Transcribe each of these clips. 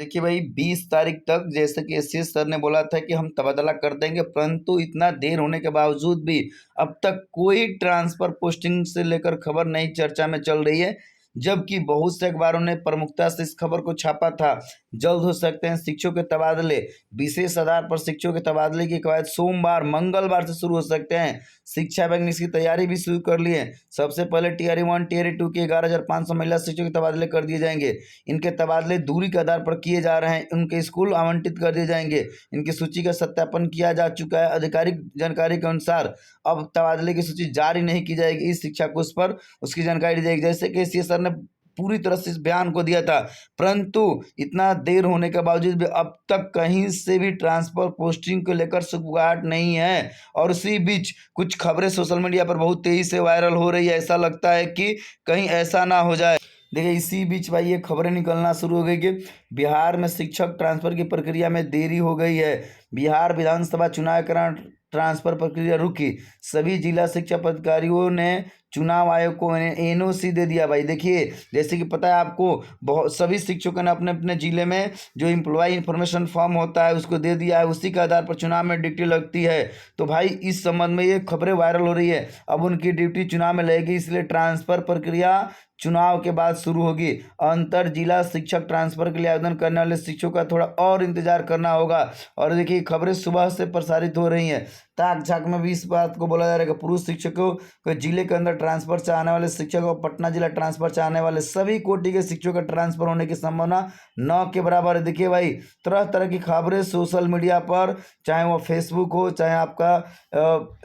देखिए भाई 20 तारीख तक जैसे कि एससीएस सर ने बोला था कि हम तबादला कर देंगे, परंतु इतना देर होने के बावजूद भी अब तक कोई ट्रांसफर पोस्टिंग से लेकर खबर नई चर्चा में चल रही है। जबकि बहुत से अखबारों ने प्रमुखता से इस खबर को छापा था। जल्द हो सकते हैं शिक्षकों के तबादले। विशेष आधार पर शिक्षकों के तबादले की कवायद सोमवार मंगलवार से शुरू हो सकते हैं। शिक्षा विभाग ने इसकी तैयारी भी शुरू कर ली है। सबसे पहले टीआरई 1 टीआरई 2 के 11,500 महिला शिक्षकों के तबादले कर दिए जाएंगे। इनके तबादले दूरी के आधार पर किए जा रहे हैं। उनके स्कूल आवंटित कर दिए जाएंगे। इनकी सूची का सत्यापन किया जा चुका है। आधिकारिक जानकारी के अनुसार अब तबादले की सूची जारी नहीं की जाएगी। इस शिक्षा कोष पर उसकी जानकारी दी जाएगी। जैसे कि सीएस सर ने पूरी तरह से इस बयान को दिया था, परंतु इतना देर होने के बावजूद भी अब तक कहीं से भी ट्रांसफर पोस्टिंग को लेकर सुगबुगाहट नहीं है। और उसी बीच कुछ खबरें सोशल मीडिया पर बहुत तेजी से वायरल हो रही है। ऐसा लगता है कि कहीं ऐसा ना हो जाए। देखिए इसी बीच भाई ये खबरें निकलना शुरू हो गई कि बिहार में शिक्षक ट्रांसफर की प्रक्रिया में देरी हो गई है। बिहार विधानसभा चुनाव के कारण ट्रांसफर प्रक्रिया रुकी। सभी जिला शिक्षा पदाधिकारियों ने चुनाव आयोग को एनओसी दे दिया। भाई देखिए जैसे कि पता है आपको, बहुत सभी शिक्षकों ने अपने अपने जिले में जो एम्प्लॉय इन्फॉर्मेशन फॉर्म होता है उसको दे दिया है। उसी के आधार पर चुनाव में ड्यूटी लगती है। तो भाई इस संबंध में ये खबरें वायरल हो रही है। अब उनकी ड्यूटी चुनाव में लगेगी, इसलिए ट्रांसफर प्रक्रिया चुनाव के बाद शुरू होगी। अंतर जिला शिक्षक ट्रांसफर के लिए आवेदन करने वाले शिक्षकों का थोड़ा और इंतजार करना होगा। और देखिए खबरें सुबह से प्रसारित हो रही हैं। ताक झाक में भी इस बात को बोला जा रहा है कि पुरुष शिक्षकों को जिले के अंदर ट्रांसफर से आने वाले शिक्षक और पटना जिला ट्रांसफर से आने वाले सभी कोटि के शिक्षकों का ट्रांसफर होने की संभावना 9 के बराबर है। देखिए भाई तरह तरह की खबरें सोशल मीडिया पर, चाहे वो फेसबुक हो, चाहे आपका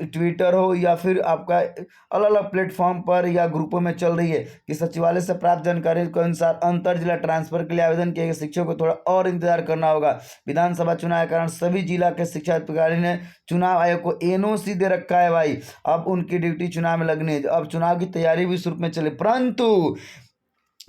ट्विटर हो, या फिर आपका अलग अलग प्लेटफॉर्म पर या ग्रुपों में चल रही है कि सचिवालय से प्राप्त जानकारी के अनुसार अंतर जिला ट्रांसफर के लिए आवेदन किए गए शिक्षकों को थोड़ा और इंतजार करना होगा। विधानसभा चुनाव के कारण सभी जिला के शिक्षा अधिकारी ने चुनाव आयोग को एनओसी दे रखा है। भाई अब उनकी ड्यूटी चुनाव में लगनी है। अब चुनाव की तैयारी भी शुरू में चले, परंतु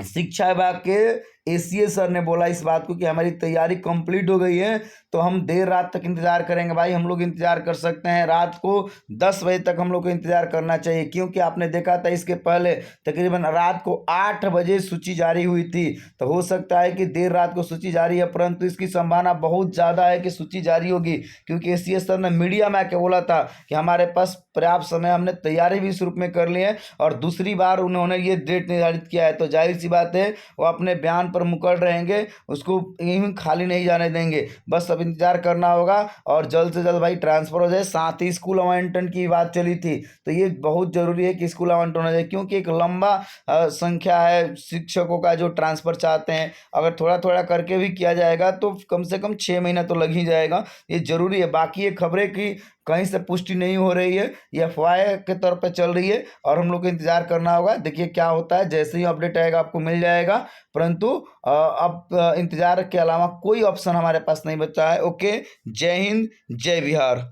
शिक्षा विभाग के एसीएस सर ने बोला इस बात को कि हमारी तैयारी कंप्लीट हो गई है, तो हम देर रात तक इंतजार करेंगे। भाई हम लोग इंतजार कर सकते हैं, रात को 10 बजे तक हम लोग को इंतजार करना चाहिए। क्योंकि आपने देखा था इसके पहले तकरीबन रात को 8 बजे सूची जारी हुई थी। तो हो सकता है कि देर रात को सूची जारी है, परंतु इसकी संभावना बहुत ज़्यादा है कि सूची जारी होगी। क्योंकि एसीएस सर ने मीडिया में आके बोला था कि हमारे पास पर्याप्त समय, हमने तैयारी भी शुरू में कर ली है। और दूसरी बार उन्होंने ये डेट निर्धारित किया है, तो जाहिर सी बात है वो अपने बयान पर मुकर रहेंगे, उसको यूं खाली नहीं जाने देंगे। बस अब इंतजार करना होगा और जल्द से जल्द भाई ट्रांसफर हो जाए। साथ ही स्कूल आवंटन की बात चली थी, तो ये बहुत जरूरी है कि स्कूल आवंटन हो जाए, क्योंकि एक लंबा संख्या है शिक्षकों का जो ट्रांसफर चाहते हैं। अगर थोड़ा थोड़ा करके भी किया जाएगा तो कम से कम 6 महीना तो लग ही जाएगा। ये जरूरी है। बाकी ये खबरें की कहीं से पुष्टि नहीं हो रही है, ये अफवाह के तौर पर चल रही है और हम लोग को इंतजार करना होगा। देखिए क्या होता है, जैसे ही अपडेट आएगा आपको मिल जाएगा। परंतु अब इंतजार के अलावा कोई ऑप्शन हमारे पास नहीं बचा है। ओके, जय हिंद, जय बिहार।